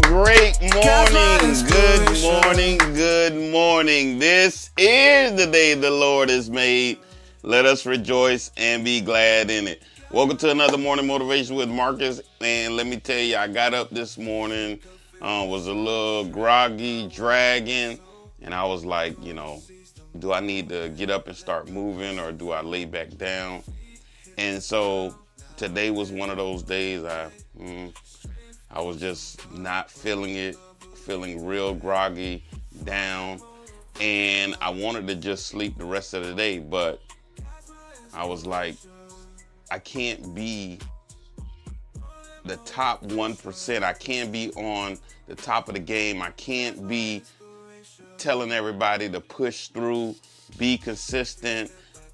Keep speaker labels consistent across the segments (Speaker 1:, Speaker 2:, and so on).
Speaker 1: great morning. Good morning. This is the day the Lord has made. Let us rejoice and be glad in it. Welcome to another morning motivation with Marcus. And let me tell you, I got up this morning, was a little groggy, dragging, and I was like, do I need to get up and start moving, or do I lay back down? And so today was one of those days I was just not feeling it, feeling real groggy, down, and I wanted to just sleep the rest of the day, but I was like, I can't be the top 1%. I can't be on the top of the game. I can't be telling everybody to push through, be consistent,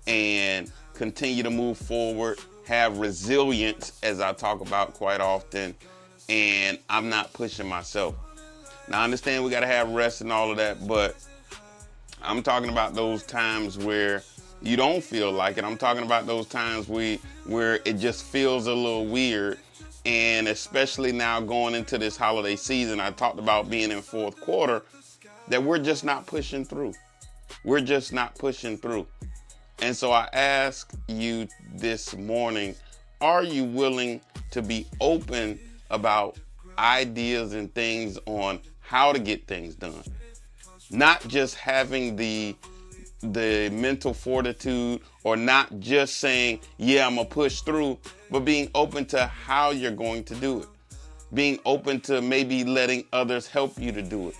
Speaker 1: and continue to move forward, have resilience, as I talk about quite often, and I'm not pushing myself. Now, I understand we got to have rest and all of that, but I'm talking about those times where you don't feel like it. I'm talking about those times where it just feels a little weird, and especially now going into this holiday season, I talked about being in fourth quarter, that we're just not pushing through. We're just not pushing through. And so I ask you this morning, are you willing to be open about ideas and things on how to get things done? Not just having the mental fortitude, or not just saying, yeah, I'm gonna push through, but being open to how you're going to do it. Being open to maybe letting others help you to do it.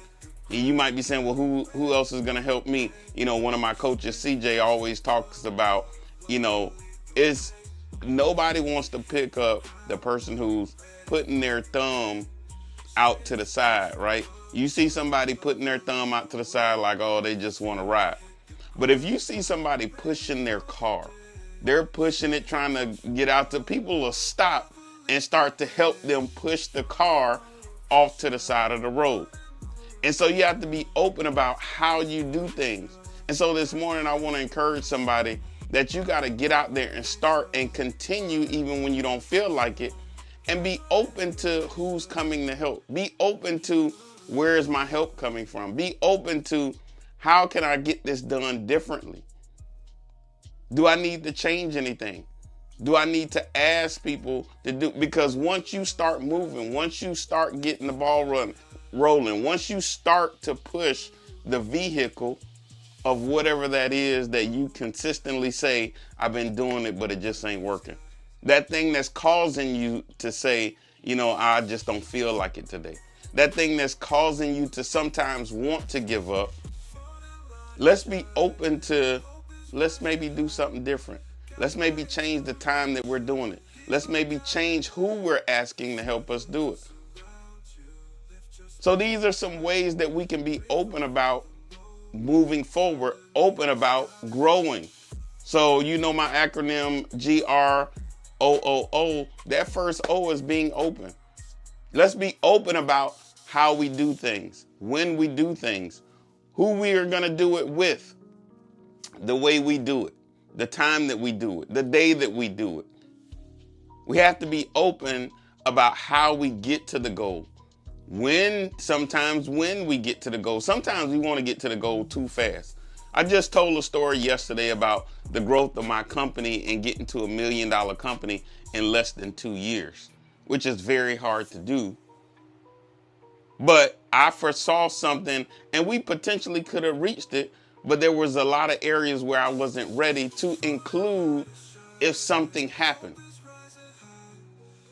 Speaker 1: And you might be saying, well, who else is gonna help me? One of my coaches, CJ, always talks about, it's nobody wants to pick up the person who's putting their thumb out to the side, right? You see somebody putting their thumb out to the side like, oh, they just want to ride. But if you see somebody pushing their car, they're pushing it, trying to get out, to people will stop and start to help them push the car off to the side of the road. And so you have to be open about how you do things. And so this morning, I want to encourage somebody that you got to get out there and start and continue even when you don't feel like it, and be open to who's coming to help. Be open to, where is my help coming from? Be open to, how can I get this done differently? Do I need to change anything? Do I need to ask people to do? Because once you start moving, once you start getting the ball rolling, once you start to push the vehicle of whatever that is that you consistently say, I've been doing it, but it just ain't working. That thing that's causing you to say, I just don't feel like it today. That thing that's causing you to sometimes want to give up. Let's be open to, let's maybe do something different. Let's maybe change the time that we're doing it. Let's maybe change who we're asking to help us do it. So these are some ways that we can be open about moving forward, open about growing. So my acronym GROOO, that first O is being open. Let's be open about how we do things, when we do things, who we are going to do it with, the way we do it, the time that we do it, the day that we do it. We have to be open about how we get to the goal. Sometimes when we get to the goal, sometimes we want to get to the goal too fast. I just told a story yesterday about the growth of my company and getting to $1 million company in less than 2 years, which is very hard to do. But I foresaw something, and we potentially could have reached it, but there was a lot of areas where I wasn't ready to include if something happened.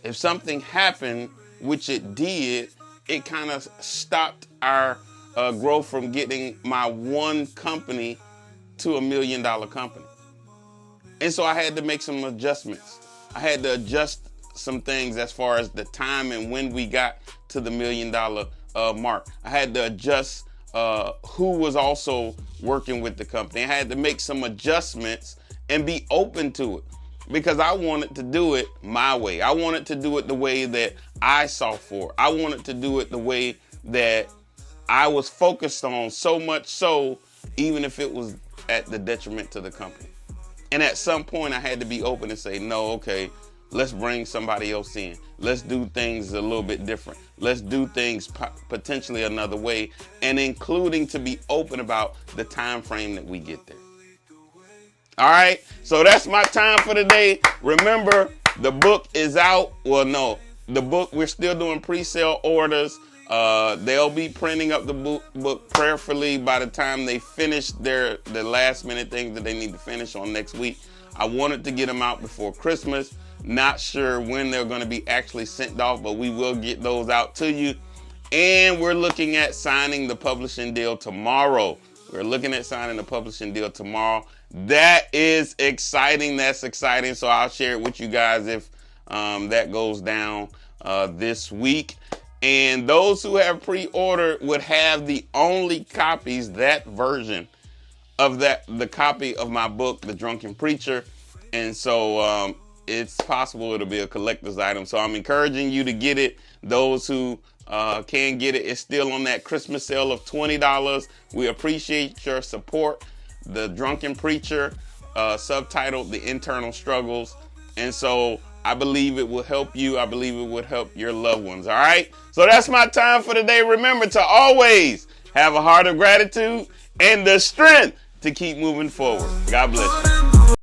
Speaker 1: If something happened, which it did, it kind of stopped our growth from getting my one company to $1 million company. And so I had to make some adjustments. I had to adjust some things as far as the time and when we got to the $1 million mark. I had to adjust who was also working with the company. I had to make some adjustments and be open to it, because I wanted to do it my way. I wanted to do it the way that I saw for. I wanted to do it the way that I was focused on, so much so, even if it was at the detriment to the company. And at some point I had to be open and say, no, okay, let's bring somebody else in. Let's do things a little bit different. Let's do things potentially another way, and including to be open about the time frame that we get there. All right, so that's my time for today. Remember, the book is out. Well, no, the book, we're still doing pre-sale orders. They'll be printing up the book prayerfully by the time they finish the last minute things that they need to finish on next week. I wanted to get them out before Christmas. Not sure when they're going to be actually sent off, but we will get those out to you. And we're looking at signing the publishing deal tomorrow. That is exciting. That's exciting. So I'll share it with you guys if that goes down this week. And those who have pre-ordered would have the only copies, that version of the copy of my book, The Drunken Preacher. And so it's possible it'll be a collector's item. So I'm encouraging you to get it. Those who can get it, it's still on that Christmas sale of $20. We appreciate your support. The Drunken Preacher, subtitled The Internal Struggles. And so I believe it will help you. I believe it would help your loved ones. All right. So that's my time for today. Remember to always have a heart of gratitude and the strength to keep moving forward. God bless you.